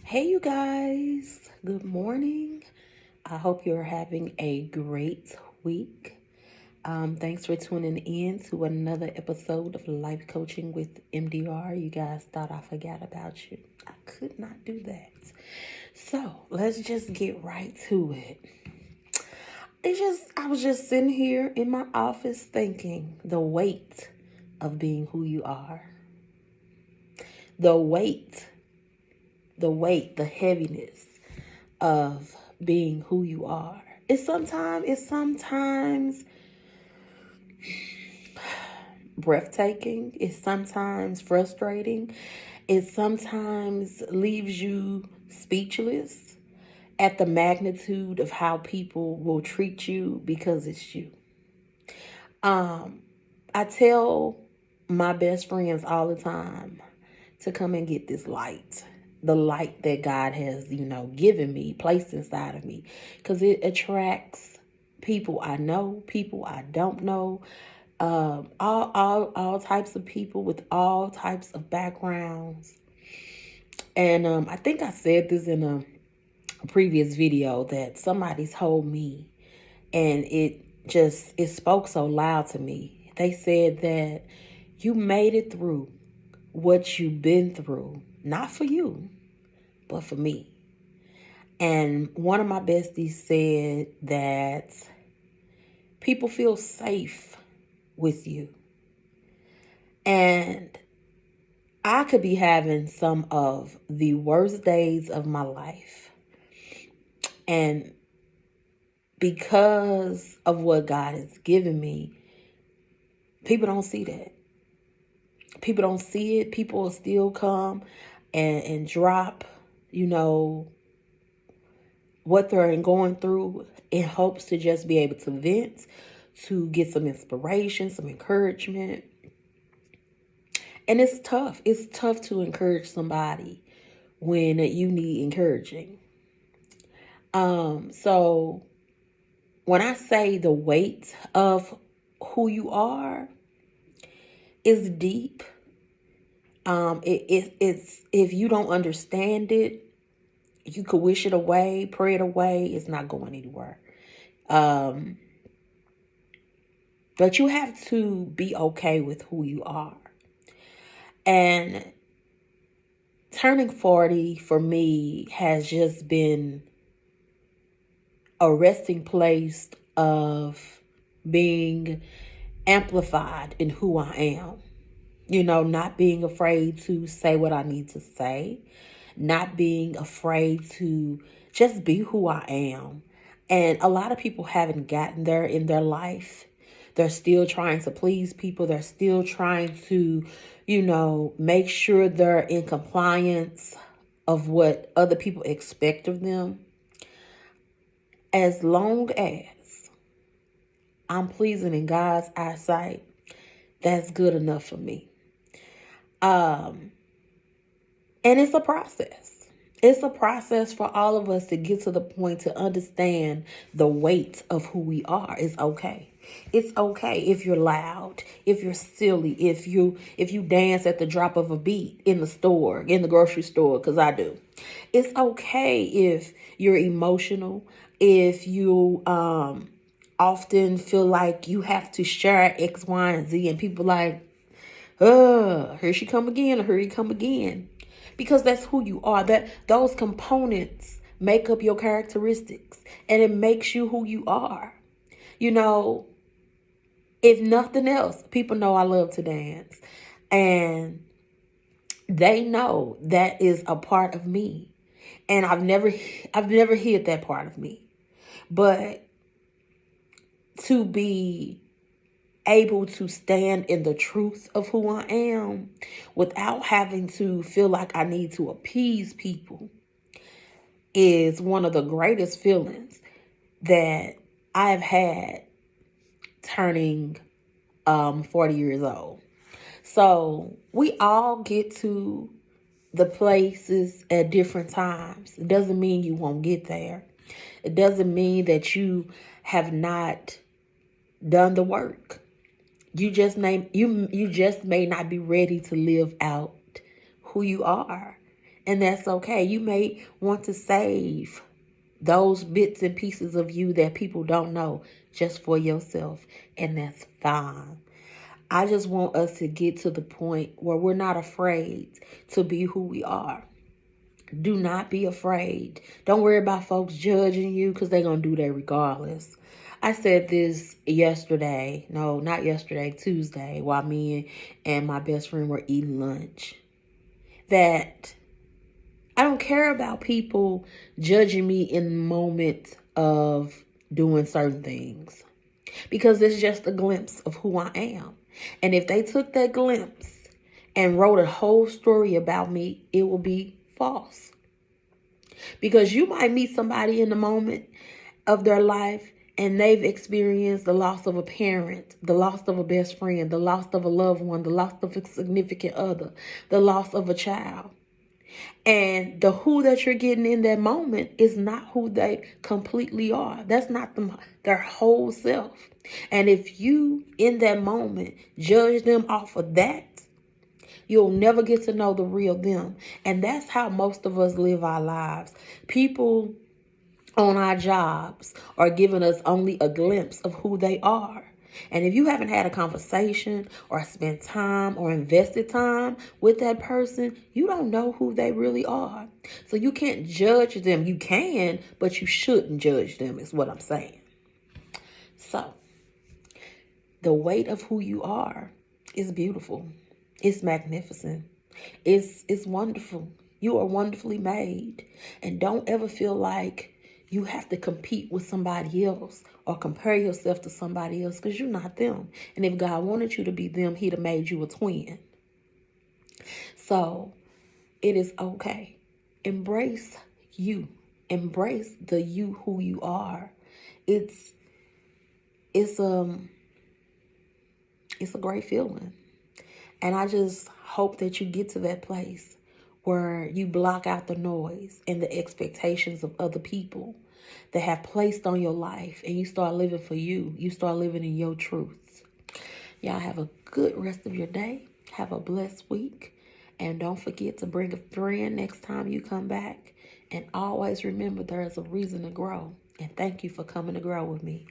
Hey, you guys. Good morning. I hope you're having a great week. Thanks for tuning in to another episode of Life Coaching with MDR. You guys thought I forgot about you. I could not do that. So let's just get right to it. I was just sitting here in my office thinking the weight of being who you are. The weight, the heaviness of being who you are. It's sometimes breathtaking. It's sometimes frustrating. It sometimes leaves you speechless at the magnitude of how people will treat you because it's you. I tell my best friends all the time to come and get this light. The light that God has, given me, placed inside of me. Because it attracts people I know, people I don't know, all types of people with all types of backgrounds. And I think I said this in a previous video that somebody told me, and it spoke so loud to me. They said that you made it through what you've been through, not for you, but for me. And one of my besties said that people feel safe with you. And I could be having some of the worst days of my life. And because of what God has given me, people don't see that. People don't see it. People will still come and drop, what they're going through in hopes to just be able to vent, to get some inspiration, some encouragement. And it's tough. It's tough to encourage somebody when you need encouraging. So when I say the weight of who you are is deep, it's if you don't understand it, you could wish it away, pray it away. It's not going anywhere. But you have to be okay with who you are. And turning 40 for me has just been a resting place of being amplified in who I am. Not being afraid to say what I need to say, not being afraid to just be who I am. And a lot of people haven't gotten there in their life. They're still trying to please people. They're still trying to, make sure they're in compliance of what other people expect of them. As long as I'm pleasing in God's eyesight, that's good enough for me. And it's a process. It's a process for all of us to get to the point to understand the weight of who we are. It's okay. It's okay if you're loud, if you're silly, if you dance at the drop of a beat in the store, in the grocery store, because I do. It's okay if you're emotional, if you often feel like you have to share X, Y, and Z, and people like, here she come again, or here he come again. Because that's who you are. That those components make up your characteristics, and it makes you who you are. If nothing else, people know I love to dance, and they know that is a part of me. And I've never hid that part of me. But to be able to stand in the truth of who I am without having to feel like I need to appease people is one of the greatest feelings that I've had turning 40 years old. So we all get to the places at different times. It doesn't mean you won't get there. It doesn't mean that you have not done the work. You just may not be ready to live out who you are. And that's okay. You may want to save those bits and pieces of you that people don't know just for yourself. And that's fine. I just want us to get to the point where we're not afraid to be who we are. Do not be afraid. Don't worry about folks judging you because they're going to do that regardless. I said this yesterday. No, not yesterday, Tuesday, while me and my best friend were eating lunch. That I don't care about people judging me in the moment of doing certain things. Because it's just a glimpse of who I am. And if they took that glimpse and wrote a whole story about me, it will be false. Because you might meet somebody in the moment of their life and they've experienced the loss of a parent, the loss of a best friend, the loss of a loved one, the loss of a significant other, the loss of a child. And the who that you're getting in that moment is not who they completely are. That's not their whole self. And if you, in that moment, judge them off of that, you'll never get to know the real them. And that's how most of us live our lives. People on our jobs are giving us only a glimpse of who they are. And if you haven't had a conversation or spent time or invested time with that person, you don't know who they really are. So you can't judge them. You can, but you shouldn't judge them is what I'm saying. So the weight of who you are is beautiful. It's magnificent. It's wonderful. You are wonderfully made. And don't ever feel like you have to compete with somebody else or compare yourself to somebody else, because you're not them. And if God wanted you to be them, he'd have made you a twin. So it is okay. Embrace you. Embrace the you who you are. It's a great feeling. And I just hope that you get to that place where you block out the noise and the expectations of other people that have placed on your life, and you start living for you. You start living in your truth. Y'all have a good rest of your day. Have a blessed week. And don't forget to bring a friend next time you come back. And always remember there is a reason to grow. And thank you for coming to grow with me.